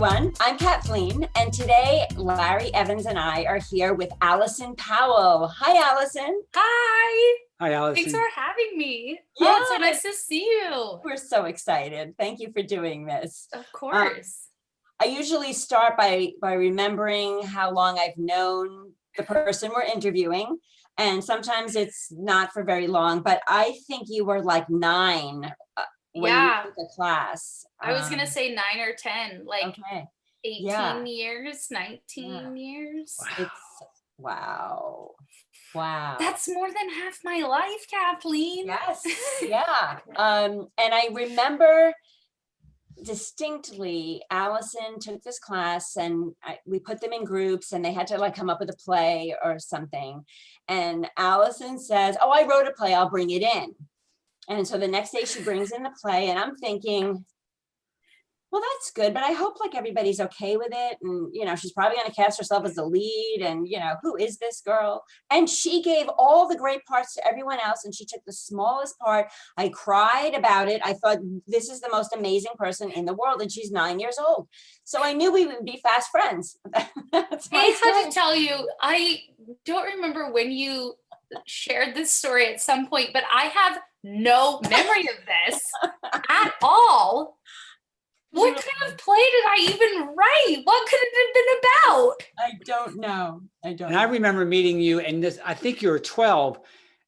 everyone. I'm Kathleen, and today Larry Evans and I are here with Allison Powell. Hi, Allison. Hi. Hi, Allison. Thanks for having me. Yeah. Oh, it's so nice to see you. We're so excited. Thank you for doing this. Of course. I usually start by remembering how long I've known the person we're interviewing, and sometimes it's not for very long, but I think you were like 9 when you took the class. I was gonna say 9 or 10, like okay. 18 years, 19 years. Wow. Wow. That's more than half my life, Kathleen. Yes. Yeah. And I remember distinctly, Allison took this class and we put them in groups and they had to like come up with a play or something. And Allison says, "Oh, I wrote a play, I'll bring it in." And so the next day she brings in the play and I'm thinking, well, that's good, but I hope like everybody's okay with it. And, you know, she's probably going to cast herself as the lead and, you know, who is this girl? And she gave all the great parts to everyone else. And she took the smallest part. I cried about it. I thought, this is the most amazing person in the world. And she's 9 years old. So I knew we would be fast friends. I have to tell you, I don't remember when you shared this story at some point, but I have no memory of this at all. What kind of play did I even write? What could it have been about? I don't know. And I remember meeting you, and this, I think you were 12.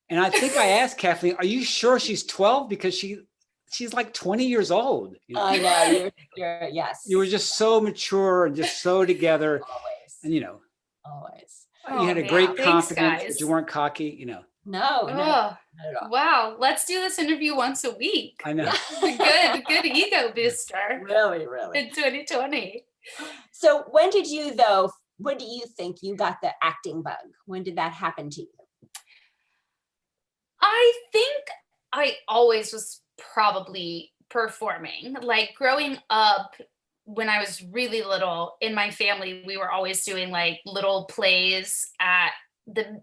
And I think I asked Kathleen, "Are you sure she's 12? Because she's like 20 years old." You know? I know. You're yes. You were just so mature and just so together. Always. And, you know. Always. You had a great confidence, but you weren't cocky, you know. No, not at all. Wow, let's do this interview once a week. I know. Good ego booster. Really. In 2020. So when do you think you got the acting bug? When did that happen to you? I think I always was probably performing. Like growing up, when I was really little, in my family, we were always doing like little plays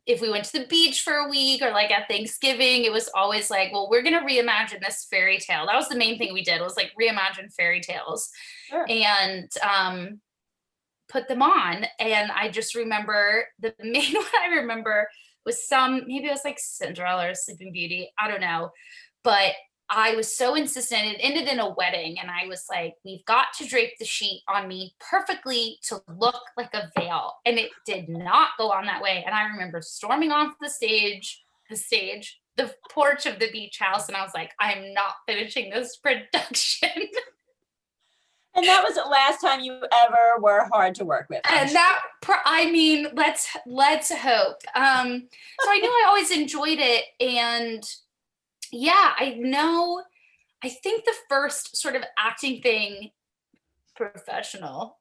if we went to the beach for a week or like at Thanksgiving, it was always like, well, we're going to reimagine this fairy tale. That was the main thing we did, was like reimagine fairy tales. Sure. And put them on. And I just remember the main one I remember was maybe it was like Cinderella or Sleeping Beauty. I don't know. But I was so insistent. It ended in a wedding. And I was like, we've got to drape the sheet on me perfectly to look like a veil. And it did not go on that way. And I remember storming off the porch of the beach house. And I was like, I'm not finishing this production. And that was the last time you ever were hard to work with. And let's hope. So I knew I always enjoyed it. And yeah, I think the first sort of acting thing, professional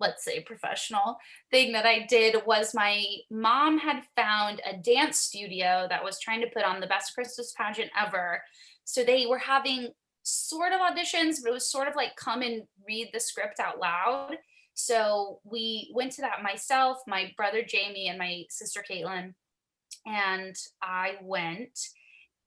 thing that I did was my mom had found a dance studio that was trying to put on the best Christmas pageant ever. So they were having sort of auditions, but it was sort of like come and read the script out loud. So we went to that, myself, my brother Jamie, and my sister Caitlin, and I went.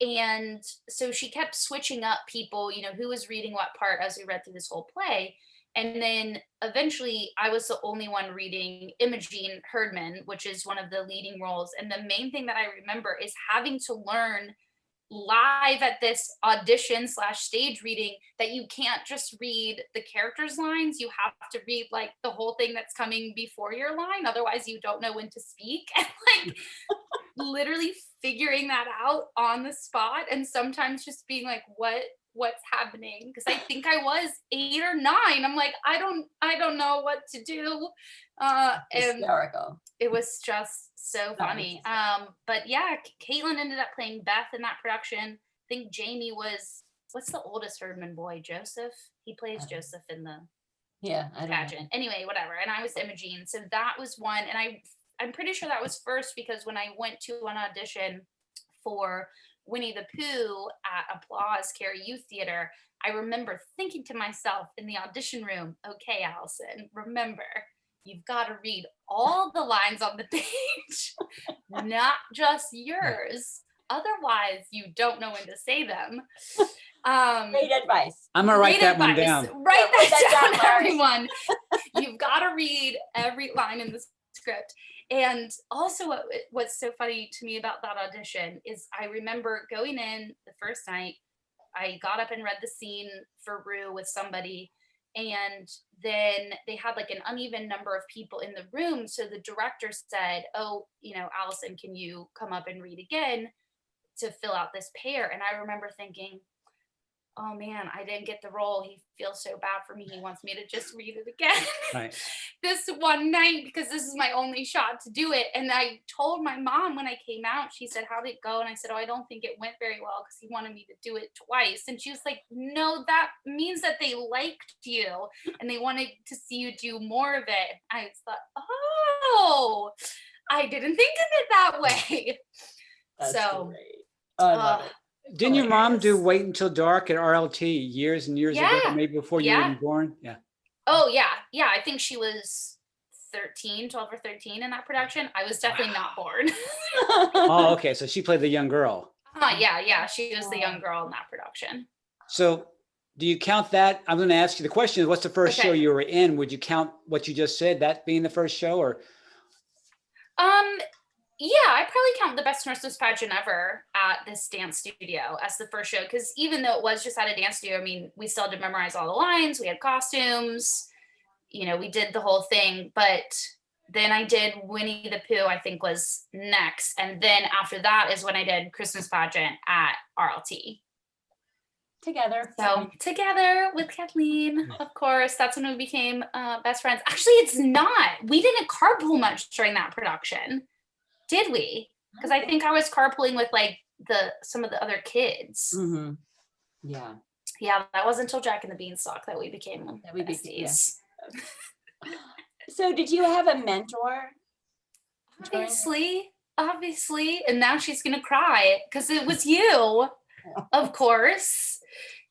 And so she kept switching up people, you know, who was reading what part as we read through this whole play. And then eventually I was the only one reading Imogene Herdman, which is one of the leading roles. And the main thing that I remember is having to learn live at this audition / stage reading that you can't just read the characters' lines. You have to read like the whole thing that's coming before your line. Otherwise you don't know when to speak. And like literally figuring that out on the spot, and sometimes just being like, what's happening? Because I think I was 8 or 9. I'm like, I don't know what to do. And hysterical. It was just so funny. But yeah, Caitlin ended up playing Beth in that production. I think Jamie what's the oldest Herdman boy? Joseph? He plays Joseph in the pageant. Anyway, whatever. And I was Imogene. So that was one. And I'm pretty sure that was first, because when I went to an audition for Winnie the Pooh at Applause Cary Youth Theater, I remember thinking to myself in the audition room, okay, Allison, remember, you've got to read all the lines on the page, not just yours. Otherwise, you don't know when to say them. Great advice. I'm gonna write Great that one advice. down. Write Yeah, write that that down, down, Larry. everyone. You've got to read every line in the script. And also, what's so funny to me about that audition is I remember going in the first night. I got up and read the scene for Rue with somebody, and then they had like an uneven number of people in the room. So the director said, "Oh, Allison, can you come up and read again to fill out this pair?" And I remember thinking, oh man, I didn't get the role. He feels so bad for me. He wants me to just read it again Right. this one night because this is my only shot to do it. And I told my mom when I came out, she said, how'd it go? And I said, oh, I don't think it went very well because he wanted me to do it twice. And she was like, no, that means that they liked you and they wanted to see you do more of it. I thought, oh, I didn't think of it that way. That's So great. Oh, I love it. Didn't your mom do hilarious. Wait Until Dark at RLT years and years ago, Yeah. maybe before you were Yeah. even born? Yeah. Oh yeah. Yeah. I think she was 12 or 13 in that production. I was definitely not born. Oh, okay. So she played the young girl. Yeah. She was the young girl in that production. So do you count that? I'm going to ask you, the question is, what's the first Okay. show you were in? Would you count what you just said, that being the first show, or? Yeah, I probably count the Best Christmas Pageant ever at this dance studio as the first show. Because even though it was just at a dance studio, I mean, we still had to memorize all the lines. We had costumes, we did the whole thing. But then I did Winnie the Pooh, I think was next. And then after that is when I did Christmas Pageant at RLT. Together. So together with Kathleen, of course, that's when we became best friends. Actually, it's not. We didn't carpool much during that production, did we? Because I think I was carpooling with like some of the other kids. Mm-hmm. Yeah. Yeah, that wasn't until Jack and the Beanstalk that we became besties. So did you have a mentor? Obviously. And now she's going to cry because it was you, of course.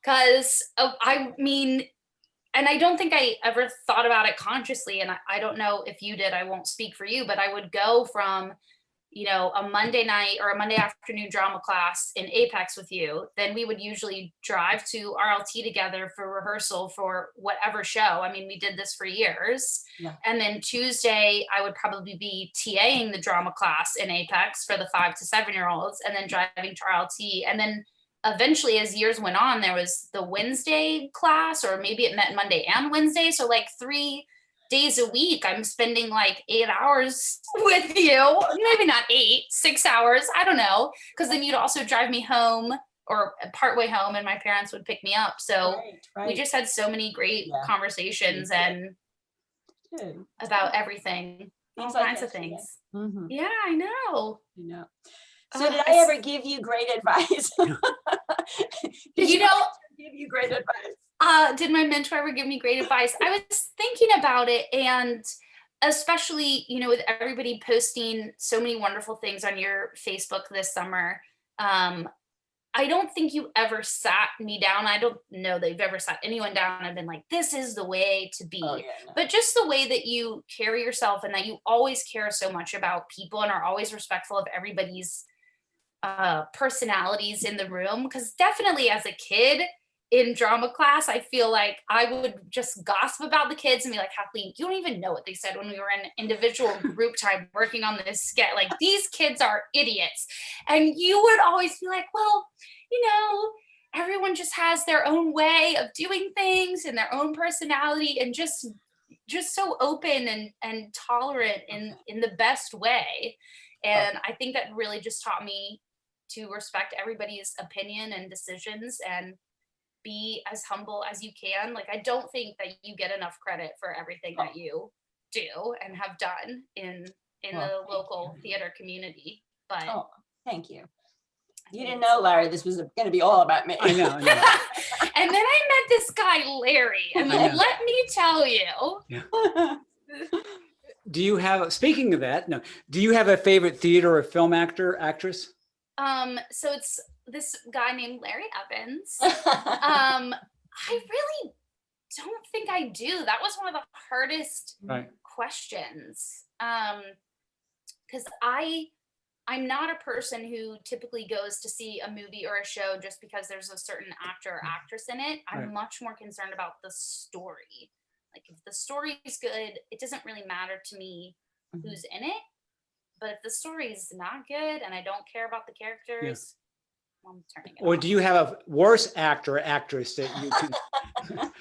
Because I mean, and I don't think I ever thought about it consciously. And I don't know if you did, I won't speak for you, but I would go from, a Monday night or a Monday afternoon drama class in Apex with you. Then we would usually drive to RLT together for rehearsal for whatever show. I mean, we did this for years. Yeah. And then Tuesday, I would probably be TAing the drama class in Apex for the 5 to 7-year-olds and then driving to RLT. And then eventually, as years went on, there was the Wednesday class, or maybe it met Monday and Wednesday. So like 3 days a week, I'm spending like 8 hours with you. Maybe not 8, 6 hours. I don't know. Because then you'd also drive me home or partway home and my parents would pick me up. So right. we just had so many great conversations and about everything, all kinds of things. Mm-hmm. Yeah, I know. So did I ever give you great advice? Did you give you great advice? Did my mentor ever give me great advice? I was thinking about it, and especially, with everybody posting so many wonderful things on your Facebook this summer, I don't think you ever sat me down. I don't know that you've ever sat anyone down and been like, this is the way to be. But just the way that you carry yourself and that you always care so much about people and are always respectful of everybody's personalities in the room. Because definitely as a kid in drama class, I feel like I would just gossip about the kids and be like, Kathleen, you don't even know what they said when we were in individual group time working on this sketch. Like, these kids are idiots. And you would always be like, well, everyone just has their own way of doing things and their own personality, and just so open and tolerant in the best way. And I think that really just taught me to respect everybody's opinion and decisions and be as humble as you can. Like, I don't think that you get enough credit for everything that you do and have done in the local theater community. But thank you. You didn't know, Larry, this was going to be all about me. I know. And then I met this guy, Larry, and let me tell you. Yeah. Do you have, speaking of that, do you have a favorite theater or film actress? So it's this guy named Larry Evans. I really don't think I do. That was one of the hardest questions. Because I I'm not a person who typically goes to see a movie or a show just because there's a certain actor or actress in it. I'm Right. much more concerned about the story. Like if the story is good, it doesn't really matter to me Mhm. who's in it. But if the story's not good and I don't care about the characters, I'm turning it Or off. do you have a worse actor or actress that you can?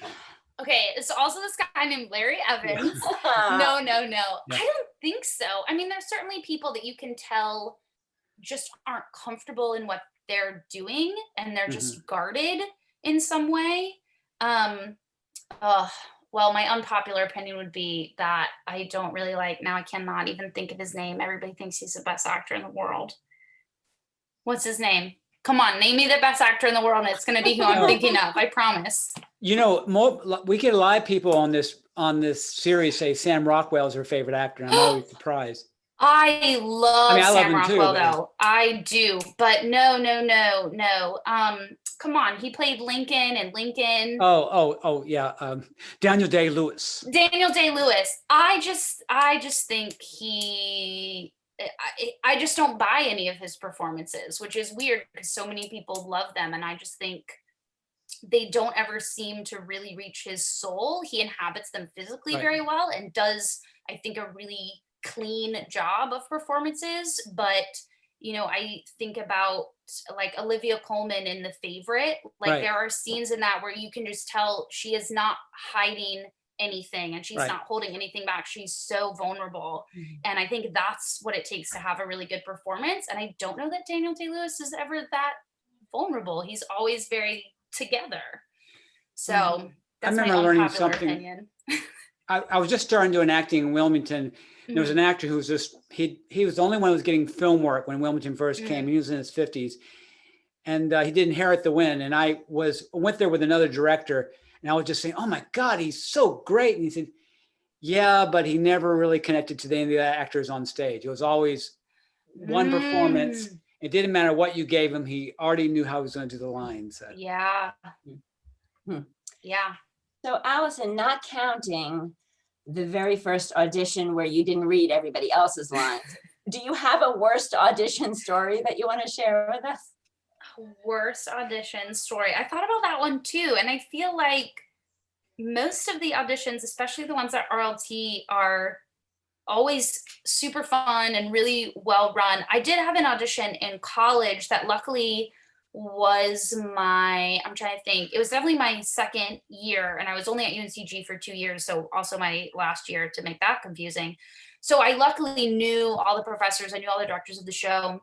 Okay, it's also this guy named Larry Evans. No, no, no. Yeah. I don't think so. I mean, there's certainly people that you can tell just aren't comfortable in what they're doing and they're just guarded in some way. Um, well, my unpopular opinion would be that I don't really like, now I cannot even think of his name. Everybody thinks he's the best actor in the world. What's his name? Come on, name me the best actor in the world, and it's going to be who I'm thinking of. I promise. You know, we get a lot of people on this series say Sam Rockwell is her favorite actor, and I'm always surprised. I love I love Sam him too, Rockwell, but- though. I do, but no. Come on, he played Lincoln and Lincoln. Oh, yeah. Daniel Day-Lewis. Daniel Day-Lewis. I just think I just don't buy any of his performances, which is weird because so many people love them, and I just think they don't ever seem to really reach his soul. He inhabits them physically Right. very well and does, I think, a really clean job of performances. But I think about like Olivia Colman in The Favorite. Like Right. there are scenes in that where you can just tell she is not hiding anything and she's Right. not holding anything back. She's so vulnerable. And I think that's what it takes to have a really good performance. And I don't know that Daniel Day-Lewis is ever that vulnerable. He's always very together. So that's my remember learning unpopular something- opinion. I was just starting doing acting in Wilmington. There was an actor who was just, he was the only one who was getting film work when Wilmington first came. He was in his 50s. And he did Inherit the Wind. And I went there with another director, and I was just saying, oh my God, he's so great. And he said, yeah, but he never really connected to any of the actors on stage. It was always one performance. It didn't matter what you gave him. He already knew how he was going to do the lines. Yeah. Yeah. So Allison, not counting the very first audition where you didn't read everybody else's lines, do you have a worst audition story that you want to share with us? Worst audition story. I thought about that one too. And I feel like most of the auditions, especially the ones at RLT, are always super fun and really well run. I did have an audition in college that luckily was I'm trying to think, it was definitely my second year, and I was only at UNCG for 2 years, so also my last year, to make that confusing. So I luckily knew all the professors, I knew all the directors of the show.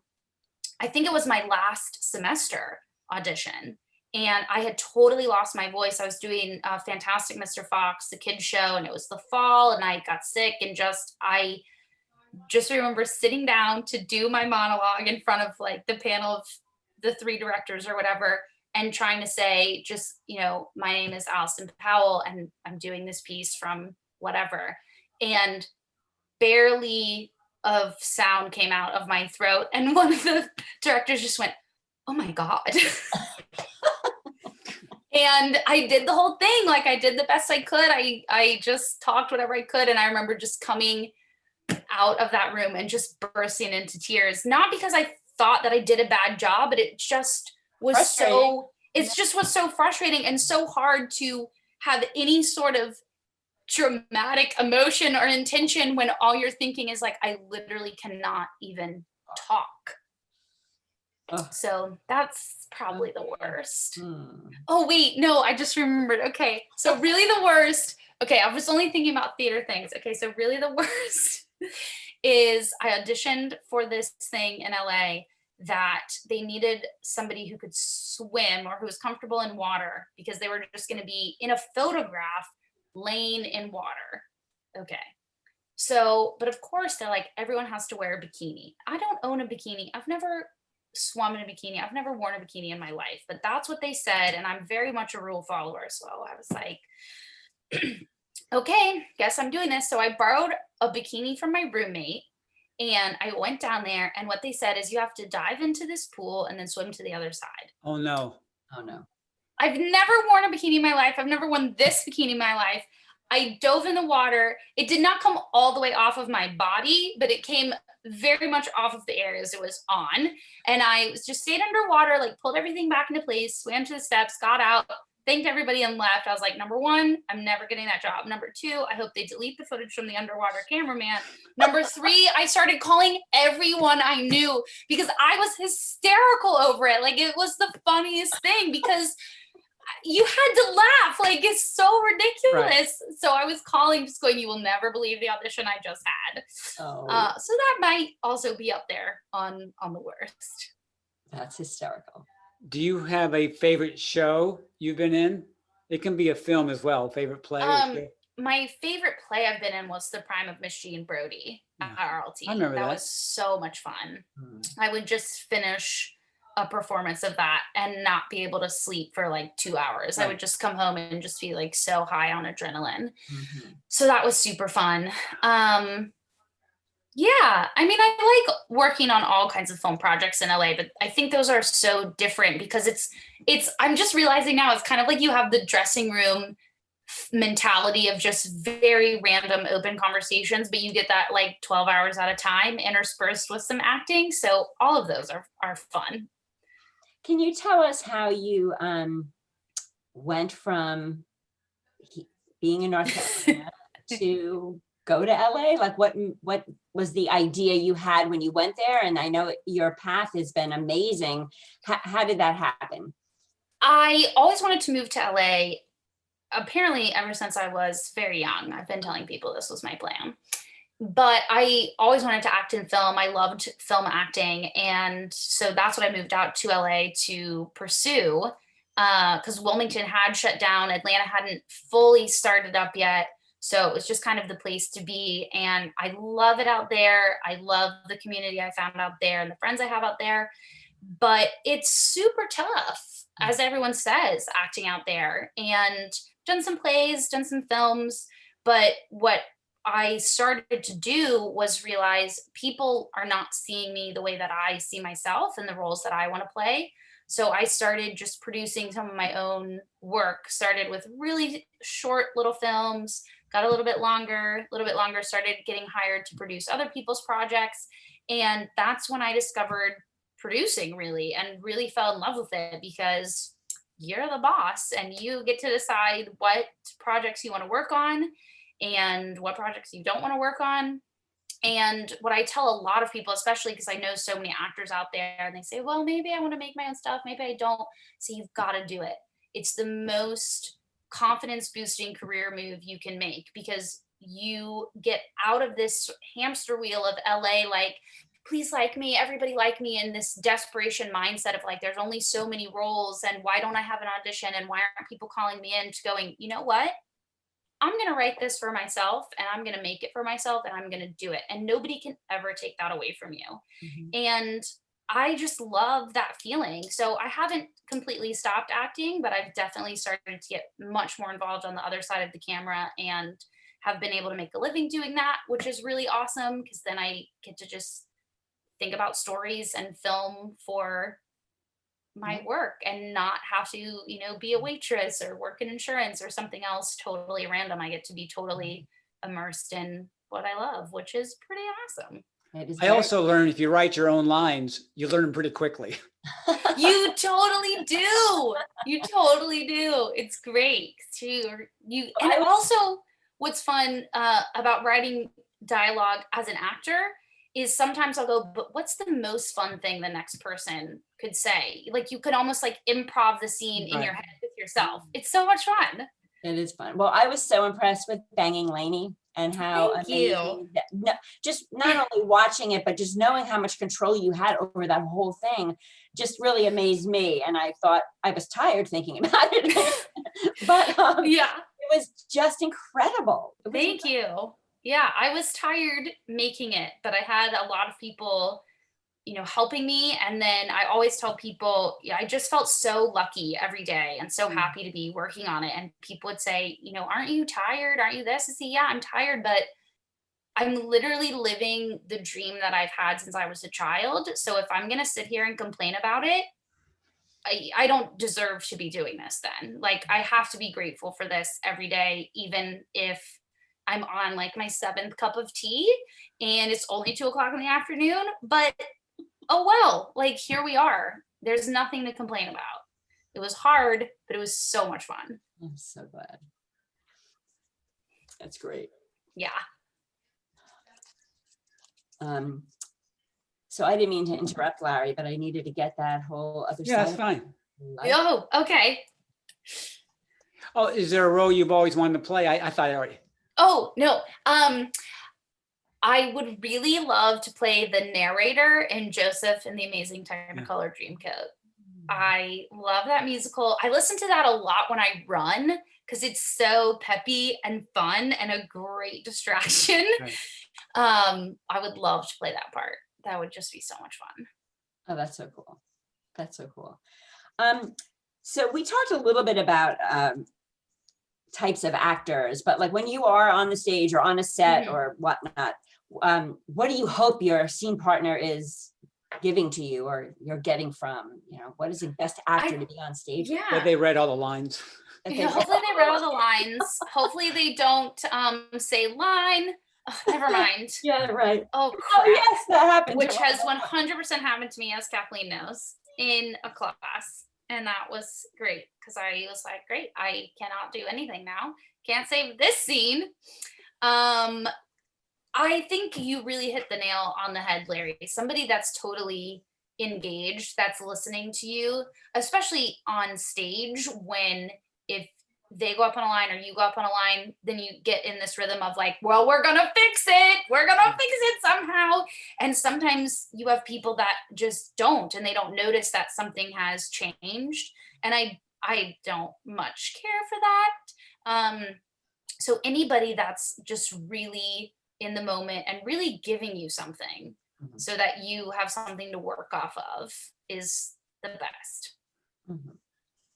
I think it was my last semester audition, and I had totally lost my voice. I was doing Fantastic Mr. Fox, the kids show, and it was the fall, and I got sick, and I just remember sitting down to do my monologue in front of like the panel of the 3 directors or whatever, and trying to say, just, my name is Allison Powell, and I'm doing this piece from whatever. And barely of sound came out of my throat. And one of the directors just went, oh my God. And I did the whole thing. Like I did the best I could. I just talked whatever I could. And I remember just coming out of that room and just bursting into tears, not because I thought that I did a bad job, but it just was was so frustrating and so hard to have any sort of dramatic emotion or intention when all you're thinking is like, I literally cannot even talk. So that's probably the worst. Oh wait, no, I just remembered. Okay, so really the worst. Okay, I was only thinking about theater things. Okay, so really the worst is I auditioned for this thing in LA that they needed somebody who could swim or who was comfortable in water because they were just going to be in a photograph laying in water. Okay. So, but of course they're like, everyone has to wear a bikini. I don't own a bikini. I've never swum in a bikini. I've never worn a bikini in my life, but that's what they said. And I'm very much a rule follower. So I was like, okay, guess I'm doing this. So I borrowed a bikini from my roommate and I went down there, and what they said is you have to dive into this pool and then swim to the other side. Oh no. Oh no. I've never worn a bikini in my life. I've never worn this bikini in my life. I dove in the water. It did not come all the way off of my body, but it came very much off of the areas it was on. And I was just stayed underwater, like pulled everything back into place, swam to the steps, got out, thanked everybody and left. I was like, number one, I'm never getting that job. Number two, I hope they delete the footage from the underwater cameraman. Number three, I started calling everyone I knew because I was hysterical over it. Like it was the funniest thing because you had to laugh. Like it's so ridiculous. Right. So I was calling, just going, you will never believe the audition I just had. So that might also be up there on the worst. That's hysterical. Do you have a favorite show you've been in? It can be a film as well. Favorite play? My favorite play I've been in was The Prime of Miss Jean Brodie at RLT. I remember that. That was so much fun. I would just finish a performance of that and not be able to sleep for like 2 hours. Right. I would just come home and just be like so high on adrenaline. So that was super fun. Yeah, I mean, I like working on all kinds of film projects in LA, but I think those are so different because it's, I'm just realizing now it's kind of like you have the dressing room mentality of just very random open conversations, but you get that like 12 hours at a time interspersed with some acting. So all of those are fun. Can you tell us how you went from being in North Carolina to go to LA? Like what was the idea you had when you went there? And I know your path has been amazing. How did that happen? I always wanted to move to LA, apparently ever since I was very young. I've been telling people this was my plan. But I always wanted to act in film. I loved film acting. And so that's what I moved out to LA to pursue, because Wilmington had shut down. Atlanta hadn't fully started up yet. So it was just kind of the place to be. And I love it out there. I love the community I found out there and the friends I have out there. But it's super tough, as everyone says, acting out there. And done some plays, done some films. But what I started to do was realize people are not seeing me the way that I see myself and the roles that I want to play. So I started just producing some of my own work, started with really short little films, got a little bit longer, started getting hired to produce other people's projects. And that's when I discovered producing really, and really fell in love with it because you're the boss and you get to decide what projects you want to work on and what projects you don't want to work on. And what I tell a lot of people, especially because I know so many actors out there, and they say, well, maybe I want to make my own stuff, maybe I don't. So you've got to do it. It's the most confidence boosting career move you can make because you get out of this hamster wheel of LA, like, please like me, everybody like me, in this desperation mindset of like, there's only so many roles and why don't I have an audition and why aren't people calling me in, to going, you know what? I'm going to write this for myself and I'm going to make it for myself and I'm going to do it. And nobody can ever take that away from you. And I just love that feeling. So I haven't completely stopped acting, but I've definitely started to get much more involved on the other side of the camera and have been able to make a living doing that, which is really awesome because then I get to just think about stories and film for my work and not have to, you know, be a waitress or work in insurance or something else totally random. I get to be totally immersed in what I love, which is pretty awesome. I also learned if you write your own lines, you learn them pretty quickly. You totally do. You totally do. It's great too. And also what's fun about writing dialogue as an actor is sometimes I'll go, but what's the most fun thing the next person could say? Like you could almost like improv the scene in your head with yourself. It's so much fun. It is fun. Well, I was so impressed with Banging Laney and how amazing just not only watching it, but just knowing how much control you had over that whole thing just really amazed me. And I thought I was tired thinking about it. But yeah, it was just incredible. Thank you. Yeah, I was tired making it, but I had a lot of people, you know, helping me. And then I always tell people, I just felt so lucky every day and so happy to be working on it. And people would say, you know, aren't you tired? Aren't you this? I say, yeah, I'm tired, but I'm literally living the dream that I've had since I was a child. So if I'm going to sit here and complain about it, I don't deserve to be doing this then. Like, I have to be grateful for this every day, even if I'm on like my 7th cup of tea and it's only 2:00 in the afternoon, but oh well, like here we are. There's nothing to complain about. It was hard, but it was so much fun. I'm so glad. That's great. Yeah. So I didn't mean to interrupt, Larry, but I needed to get that whole other Yeah, that's side. fine. Oh, okay. Oh, is there a role you've always wanted to play? I thought I already. Oh, no. I would really love to play the narrator in Joseph and the Amazing Technicolor Dreamcoat. I love that musical. I listen to that a lot when I run because it's so peppy and fun and a great distraction. Right. I would love to play that part. That would just be so much fun. Oh, that's so cool. That's so cool. So we talked a little bit about types of actors, but like when you are on the stage or on a set or whatnot, what do you hope your scene partner is giving to you or you're getting from, what is the best actor to be on stage with? That they read all the lines. Yeah, hopefully they read all the lines. Hopefully they don't say line. Oh, never mind. Yeah, right. Oh, crap. Yes, that happened. Which has 100% happened to me, as Kathleen knows, in a class. And that was great because I was like, great, I cannot do anything now. Can't save this scene. I think you really hit the nail on the head, Larry. Somebody that's totally engaged, that's listening to you, especially on stage when if they go up on a line or you go up on a line, then you get in this rhythm of like, well, we're gonna fix it. We're gonna fix it somehow. And sometimes you have people that just don't, and they don't notice that something has changed. And I don't much care for that. So anybody that's just really in the moment and really giving you something so that you have something to work off of is the best.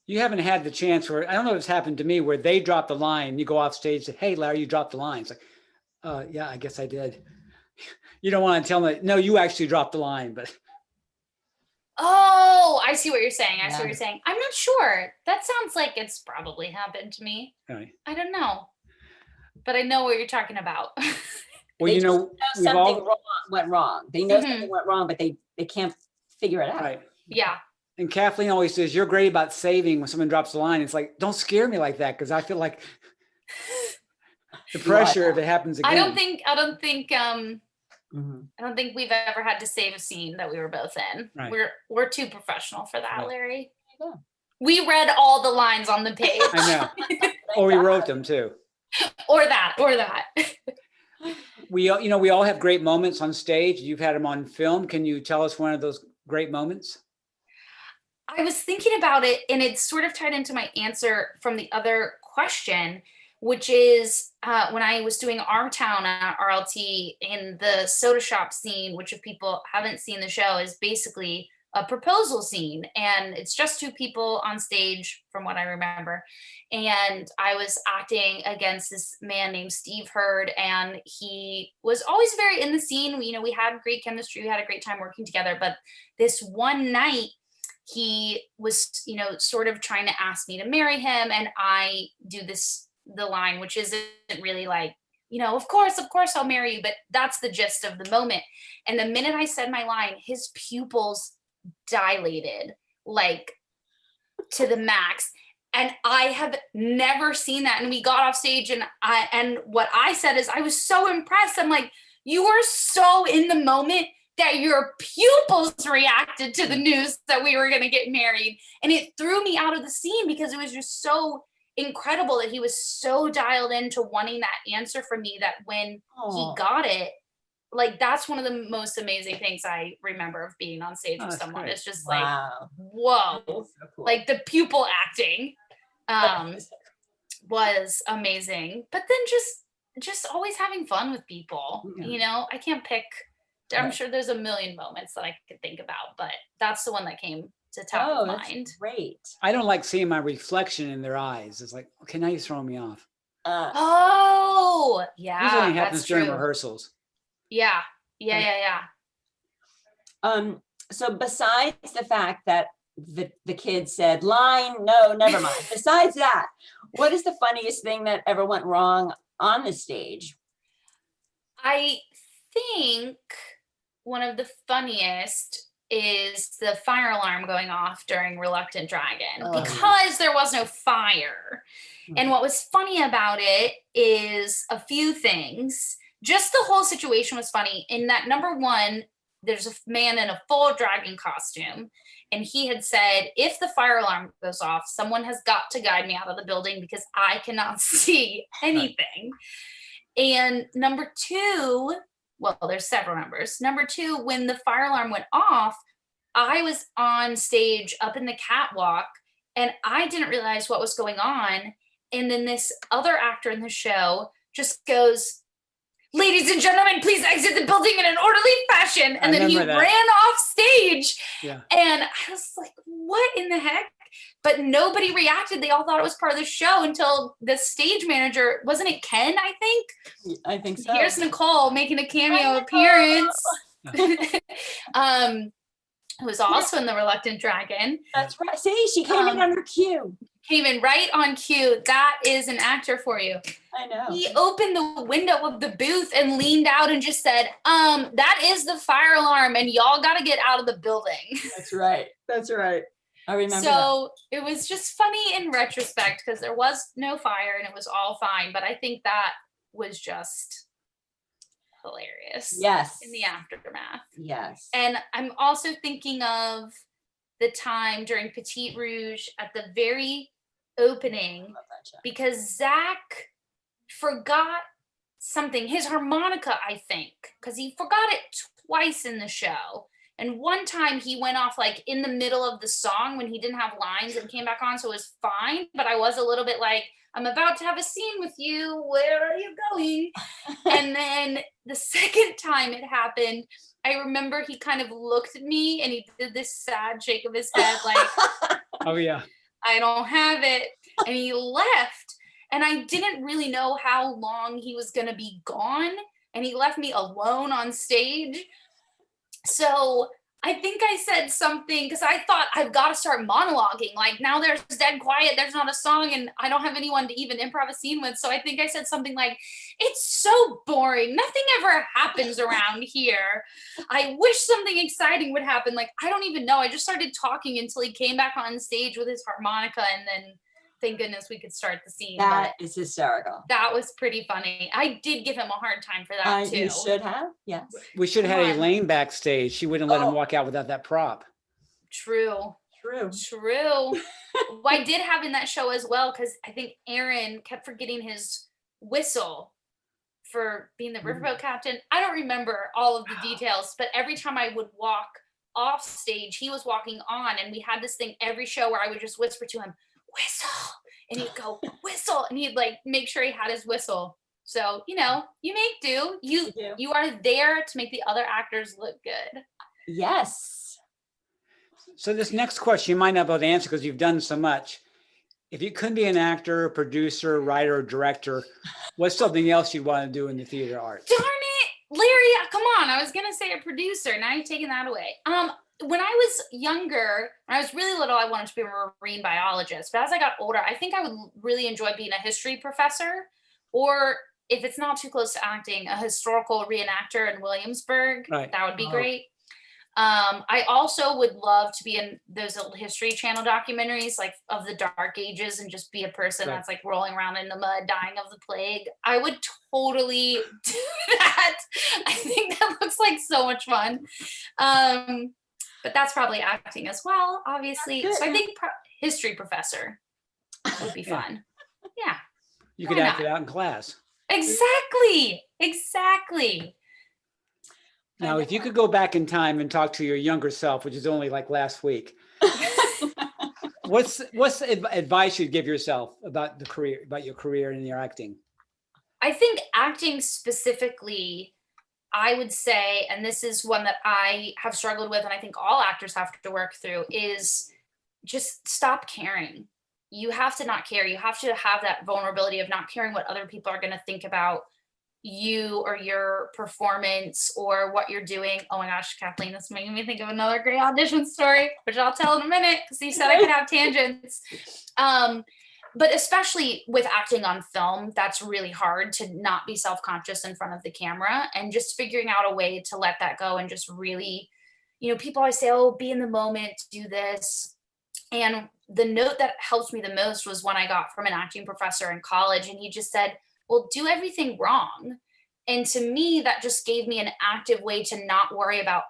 You haven't had the chance where, I don't know if it's happened to me, where they drop the line, you go off stage, say, hey, Larry, you dropped the line. It's like, yeah, I guess I did. You don't want to tell them, no, you actually dropped the line, but. Oh, I see what you're saying. I see Yeah. what you're saying. I'm not sure. That sounds like it's probably happened to me. Right. I don't know. But I know what you're talking about. Well, They you just know, know we've something all, went wrong. They know something went wrong, but they can't figure it out. right. Yeah. And Kathleen always says, you're great about saving when someone drops the line. It's like, don't scare me like that. Cause I feel like the pressure if it happens again. I don't think Mhm. I don't think we've ever had to save a scene that we were both in. Right. We're too professional for that, Right. Larry. There you go. We read all the lines on the page. I know. Or we wrote them too. or that. We all have great moments on stage. You've had them on film. Can you tell us one of those great moments? I was thinking about it, and it's sort of tied into my answer from the other question, which is when I was doing Our Town at RLT in the soda shop scene, which if people haven't seen the show is basically a proposal scene. And it's just 2 people on stage from what I remember. And I was acting against this man named Steve Hurd, and he was always very in the scene. We had great chemistry. We had a great time working together. But this one night, he was, sort of trying to ask me to marry him. And I do the line, which isn't really like, of course I'll marry you, but that's the gist of the moment. And the minute I said my line, his pupils dilated like to the max. And I have never seen that. And we got off stage and what I said is I was so impressed. I'm like, you were so in the moment that your pupils reacted to the news that we were going to get married. And it threw me out of the scene because it was just so incredible that he was so dialed into wanting that answer from me that when he got it, like that's one of the most amazing things I remember of being on stage with someone. Great. It's just Wow. like, whoa, So cool. like the pupil acting was amazing. But then just always having fun with people, I can't pick. I'm sure there's a million moments that I could think about, but that's the one that came to top of mind. Great. I don't like seeing my reflection in their eyes. It's like, okay, now you're throwing me off. Oh, yeah. Usually it happens that's during true. rehearsals. Yeah. So besides the fact that the kid said, line, no, never mind. Besides that, what is the funniest thing that ever went wrong on the stage? I think one of the funniest is the fire alarm going off during Reluctant Dragon, Oh, yeah. because there was no fire. And what was funny about it is a few things. Just the whole situation was funny in that, number one, there's a man in a full dragon costume, and he had said, if the fire alarm goes off, someone has got to guide me out of the building because I cannot see anything. And number two, well, there's several numbers. Number two, when the fire alarm went off, I was on stage up in the catwalk and I didn't realize what was going on. And then this other actor in the show just goes, ladies and gentlemen, please exit the building in an orderly fashion. And then he ran off stage. Yeah. And I was like, what in the heck? But nobody reacted. They all thought it was part of the show until the stage manager, wasn't it Ken, I think? I think so. Here's Nicole making a cameo appearance. Who was also in the Reluctant Dragon. That's right. See, she came in under cue. Came in right on cue. That is an actor for you. I know. He opened the window of the booth and leaned out and just said, that is the fire alarm and y'all got to get out of the building. That's right. That's right. I remember So it was just funny in retrospect because there was no fire and it was all fine. But I think that was just hilarious. Yes. In the aftermath. Yes. And I'm also thinking of the time during Petite Rouge at the very opening, because Zach forgot something, his harmonica, I think, because he forgot it twice in the show. And one time he went off like in the middle of the song when he didn't have lines and came back on, so it was fine. But I was a little bit like, I'm about to have a scene with you. Where are you going? And then the second time it happened, I remember he kind of looked at me and he did this sad shake of his head like, oh yeah, I don't have it. And he left. And I didn't really know how long he was going to be gone. And he left me alone on stage. So I think I said something because I thought I've got to start monologuing. Like now there's dead quiet. There's not a song and I don't have anyone to even improv a scene with. So I think I said something like, it's so boring. Nothing ever happens around here. I wish something exciting would happen. Like, I don't even know. I just started talking until he came back on stage with his harmonica and then thank goodness we could start the scene. That is hysterical. That was pretty funny. I did give him a hard time for that too. You should have, yes. We should have had Elaine backstage. She wouldn't let him walk out without that prop. True. Well, I did have in that show as well, because I think Aaron kept forgetting his whistle for being the riverboat captain. I don't remember all of the details, but every time I would walk off stage, he was walking on, and we had this thing every show where I would just whisper to him, whistle, and he'd go whistle, and he'd like make sure he had his whistle. So you know, you make do. You are there to make the other actors look good. Yes. So this next question you might not be able to answer because you've done so much. If you couldn't be an actor, producer, writer, or director, what's something else you'd want to do in the theater arts? Darn it, Larry! Come on, I was gonna say a producer. Now you're taking that away. When I was younger, when I was really little, I wanted to be a marine biologist. But as I got older, I think I would really enjoy being a history professor, or if it's not too close to acting, a historical reenactor in Williamsburg. Right. That would be great. I also would love to be in those old History Channel documentaries, like of the Dark Ages, and just be a person that's like rolling around in the mud, dying of the plague. I would totally do that. I think that looks like so much fun. But that's probably acting as well, obviously. So I think history professor would be fun. Yeah. You could act it out in class. Exactly. Now, if you could go back in time and talk to your younger self, which is only like last week, what's the advice you'd give yourself about your career and your acting? I think acting specifically, I would say, and this is one that I have struggled with, and I think all actors have to work through, is just stop caring. You have to not care. You have to have that vulnerability of not caring what other people are going to think about you or your performance or what you're doing. Oh my gosh, Kathleen, this is making me think of another great audition story, which I'll tell in a minute because you said I could have tangents. But especially with acting on film, that's really hard to not be self-conscious in front of the camera, and just figuring out a way to let that go and just really, people always say, oh, be in the moment, do this. And the note that helped me the most was one I got from an acting professor in college. And he just said, well, do everything wrong. And to me, that just gave me an active way to not worry about,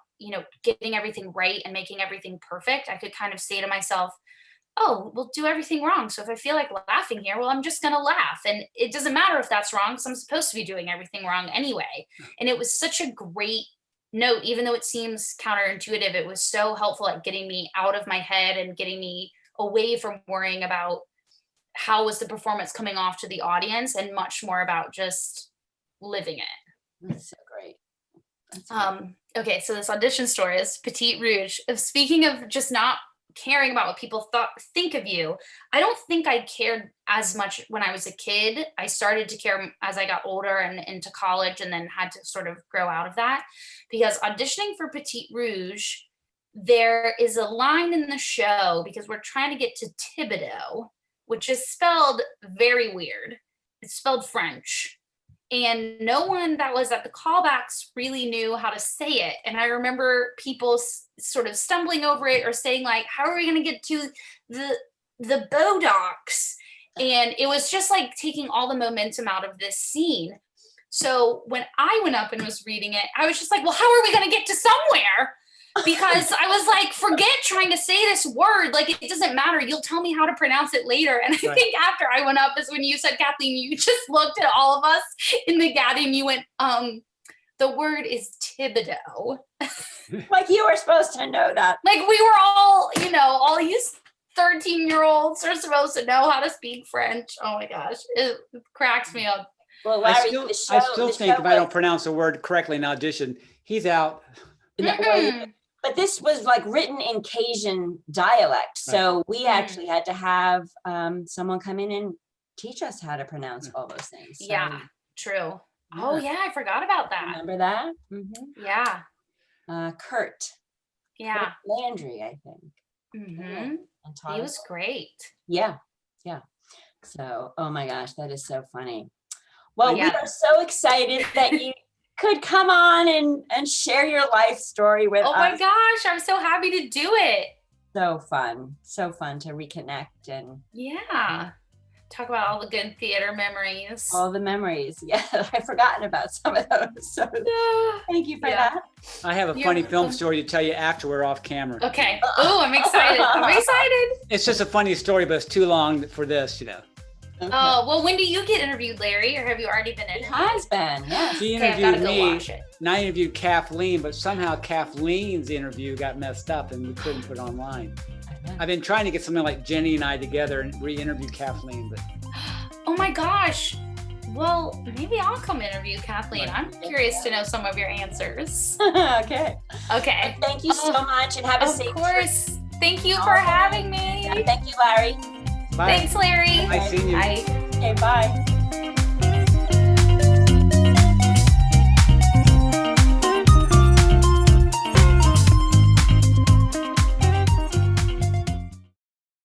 getting everything right and making everything perfect. I could kind of say to myself, oh, we'll do everything wrong. So if I feel like laughing here, well, I'm just going to laugh. And it doesn't matter if that's wrong, because I'm supposed to be doing everything wrong anyway. And it was such a great note, even though it seems counterintuitive. It was so helpful at getting me out of my head and getting me away from worrying about how was the performance coming off to the audience, and much more about just living it. That's so great. Okay, so this audition story is Petite Rouge. Speaking of just not caring about what people think of you, I don't think I cared as much when I was a kid. I started to care as I got older and into college, and then had to sort of grow out of that, because auditioning for Petite Rouge, there is a line in the show, because we're trying to get to Thibodeau, which is spelled very weird. It's spelled French. And no one that was at the callbacks really knew how to say it. And I remember people sort of stumbling over it or saying like, how are we going to get to the Bodocs? And it was just like taking all the momentum out of this scene. So when I went up and was reading it, I was just like, well, how are we going to get to somewhere? Because I was like, forget trying to say this word. Like, it doesn't matter. You'll tell me how to pronounce it later. And I think after I went up is when you said, Kathleen, you just looked at all of us in the Gaddy and you went, the word is Thibodeau. Like you were supposed to know that. Like we were all, all these 13-year-olds are supposed to know how to speak French. Oh my gosh, it cracks me up. Well, Larry, I still think if I don't pronounce a word correctly in audition, he's out. But this was like written in Cajun dialect. So we actually had to have someone come in and teach us how to pronounce all those things. So, yeah, true. Oh yeah, I forgot about that. Remember that? Mm-hmm. Yeah. Kurt. Yeah. Kurt Landry, I think. Mm-hmm. Yeah. He was great. Yeah. Yeah. So, oh my gosh, that is so funny. Well, yeah. We are so excited that you could come on and share your life story with us. Oh my gosh, I'm so happy to do it. So fun to reconnect and talk about all the good theater memories. All the memories. Yeah, I've forgotten about some of those. So thank you for that. I have a funny film story to tell you after we're off camera. Okay. Oh, I'm excited. I'm excited. It's just a funny story, but it's too long for this, Okay. Oh, well, when do you get interviewed, Larry? Or have you already been interviewed? It has been, yes. She Okay, I've interviewed gotta go me, watch it. and I interviewed Kathleen, but somehow Kathleen's interview got messed up and we couldn't put it online. I've been trying to get something like Jenny and I together and re-interview Kathleen, but Oh my gosh. Well, maybe I'll come interview Kathleen. I'm curious to know some of your answers. Okay. Okay. Thank you so much and have a safe Of trip. course. Thank you for having me. Yeah, thank you, Larry. bye. Thanks, Larry. Nice seeing you. Bye. Okay, bye.